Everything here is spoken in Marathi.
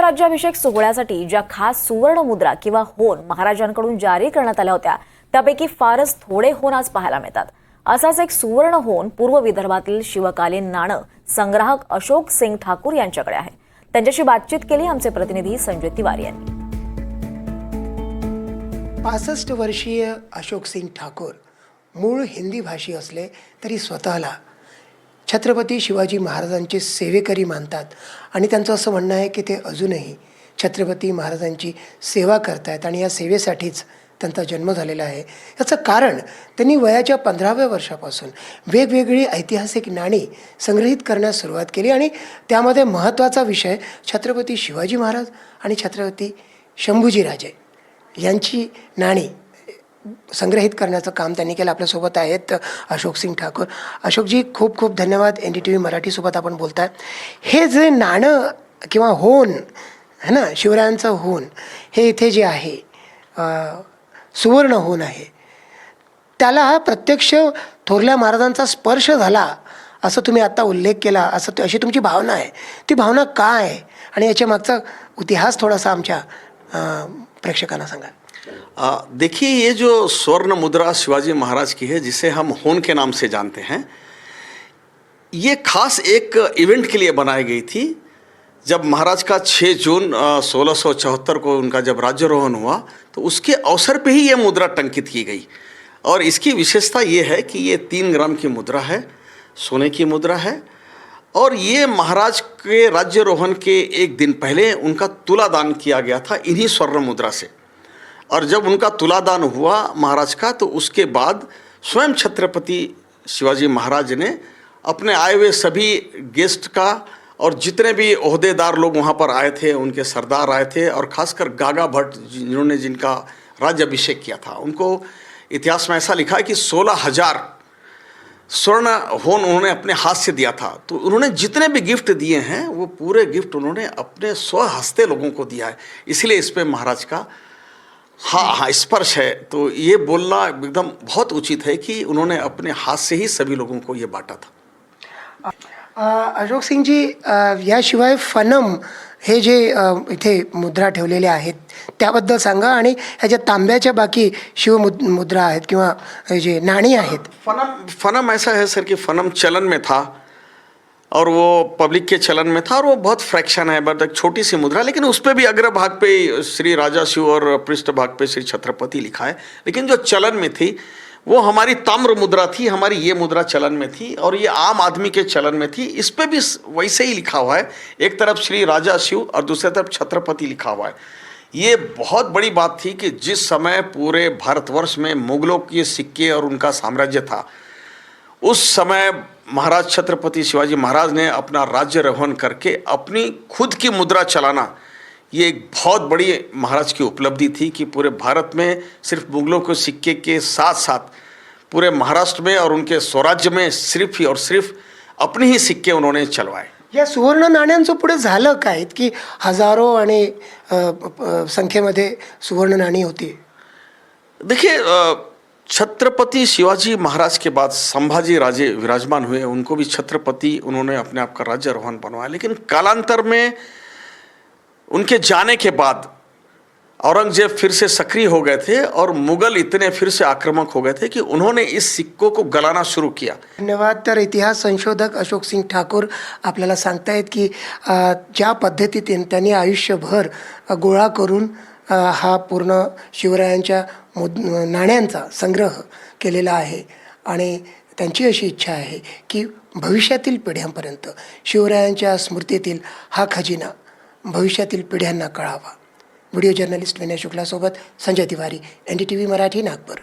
राज्याभिषेक सोहळ्यासाठी ज्या खास सुवर्ण मुद्रा किंवा होन महाराजांकडून जारी करण्यात आल्या होत्या त्यापैकी फारच थोडे होन आज पाहायला मिळतात। असाच एक सुवर्ण होन पूर्व विदर्भातील शिवकालीन नाणं संग्राहक अशोक सिंग ठाकूर यांच्याकडे आहे। त्यांच्याशी बातचीत केली आमचे प्रतिनिधी संजय तिवारी यांनी। 65 वर्षीय अशोक सिंग ठाकूर मूळ हिंदी भाषी असले तरी स्वतःला छत्रपती शिवाजी महाराजांचे सेवेकरी मानतात आणि त्यांचं असं म्हणणं आहे की ते अजूनही छत्रपती महाराजांची सेवा करतायत आणि या सेवेसाठीच त्यांचा जन्म झालेला आहे। याचं कारण त्यांनी वयाच्या 15व्या वर्षापासून वेगवेगळी ऐतिहासिक नाणी संग्रहित करण्यास सुरुवात केली आणि त्यामध्ये महत्त्वाचा विषय छत्रपती शिवाजी महाराज आणि छत्रपती शंभूजीराजे यांची नाणी संग्रहित करण्याचं काम त्यांनी केलं। आपल्यासोबत आहेत अशोक सिंग ठाकूर। अशोकजी, खूप खूप धन्यवाद। NDTV मराठीसोबत आपण बोलताय। हे जे नाणं किंवा होन है ना, शिवरायांचं होन हे इथे जे आहे सुवर्ण होन आहे, त्याला प्रत्यक्ष थोरल्या महाराजांचा स्पर्श झाला असं तुम्ही आता उल्लेख केला, असं अशी तुमची भावना आहे। ती भावना काय आहे आणि याच्या मागचा इतिहास थोडासा आमच्या प्रेक्षकांना सांगा। देखिए, ये जो स्वर्ण मुद्रा शिवाजी महाराज की है, जिसे हम होन के नाम से जानते हैं, ये खास एक इवेंट के लिए बनाई गई थी। जब महाराज का 6 जून 1674 को उनका जब राज्यारोहण हुआ तो उसके अवसर पे ही ये मुद्रा टंकित की गई। और इसकी विशेषता ये है कि ये 3 ग्राम की मुद्रा है, सोने की मुद्रा है। और ये महाराज के राज्यारोहण के एक दिन पहले उनका तुलादान किया गया था इन्हीं स्वर्ण मुद्रा से। और जब उनका तुलादान हुआ महाराज का, तो उसके बाद स्वयं छत्रपति शिवाजी महाराज ने अपने आए हुए सभी गेस्ट का और जितने भी ओहदेदार लोग वहाँ पर आए थे, उनके सरदार आए थे, और ख़ासकर गागा भट्ट जिन्होंने जिनका राज्याभिषेक किया था, उनको इतिहास में ऐसा लिखा है कि 16,000 स्वर्ण होन उन्होंने अपने हाथ से दिया था। तो उन्होंने जितने भी गिफ्ट दिए हैं वो पूरे गिफ्ट उन्होंने अपने स्वहस्ते लोगों को दिया है। इसलिए इस पर महाराज का हाँ स्पर्श है। तो ये बोलना एकदम बहुत उचित है कि उन्होंने अपने हाथ से ही सभी लोगों को ये बांटा था। अशोक सिंगजी, याशिवाय फनम हे जे इथे मुद्रा ठेवलेल्या आहेत त्याबद्दल सांगा, आणि ह्याच्या तांब्याच्या बाकी शिवमुद्रा आहेत किंवा जे नाणी आहेत। फनम ऐसा है सर कि फनम चलन में था और वो पब्लिक के चलन में था, और वो बहुत फ्रैक्शन है, बट एक छोटी सी मुद्रा, लेकिन उस पर भी अग्रभाग पे श्री राजा शिव और पृष्ठ भाग पे श्री छत्रपति लिखा है। लेकिन जो चलन में थी वो हमारी ताम्र मुद्रा थी, हमारी ये मुद्रा चलन में थी, और ये आम आदमी के चलन में थी। इस पर भी वैसे ही लिखा हुआ है, एक तरफ श्री राजा शिव और दूसरी तरफ छत्रपति लिखा हुआ है। ये बहुत बड़ी बात थी कि जिस समय पूरे भारतवर्ष में मुगलों के सिक्के और उनका साम्राज्य था, उस समय महाराज छत्रपति शिवाजी महाराज ने अपना राज्यारोहण करके अपनी खुद की मुद्रा चलाना, ये एक बहुत बड़ी महाराज की उपलब्धि थी कि पूरे भारत में सिर्फ मुगलों के सिक्के के साथ साथ पूरे महाराष्ट्र में और उनके स्वराज्य में सिर्फ ही और सिर्फ अपने ही सिक्के उन्होंने चलवाए। या सुवर्ण नाण्यांचं पुढे झालं काय की हजारो आणि संख्येमध्ये सुवर्ण नाणी होती? देखिए, छत्रपति शिवाजी महाराज के बाद संभाजी राजे विराजमान हुए, उनको भी छत्रपति उन्होंने अपने आप का राज्यारोहण बनवाया। लेकिन कालांतर में उनके जाने के बाद औरंगजेब फिर से सक्रिय हो गए थे और मुगल इतने फिर से आक्रामक हो गए थे कि उन्होंने इस सिक्कों को गलाना शुरू किया। धन्यवाद। तर इतिहास संशोधक अशोक सिंग ठाकूर आपल्याला सांगतायत की ज्या पद्धतीने त्यांनी आयुष्यभर गोळा करून हा पूर्ण शिवरायांच्या नाण्यांचा संग्रह केलेला आहे, आणि त्यांची अशी इच्छा आहे की भविष्यातील पिढ्यांपर्यंत शिवरायांच्या स्मृतीतील हा खजिना भविष्यातील पिढ्यांना कळावा। व्हिडिओ जर्नलिस्ट विनय शुक्लासोबत संजय तिवारी, NDTV मराठी, नागपूर।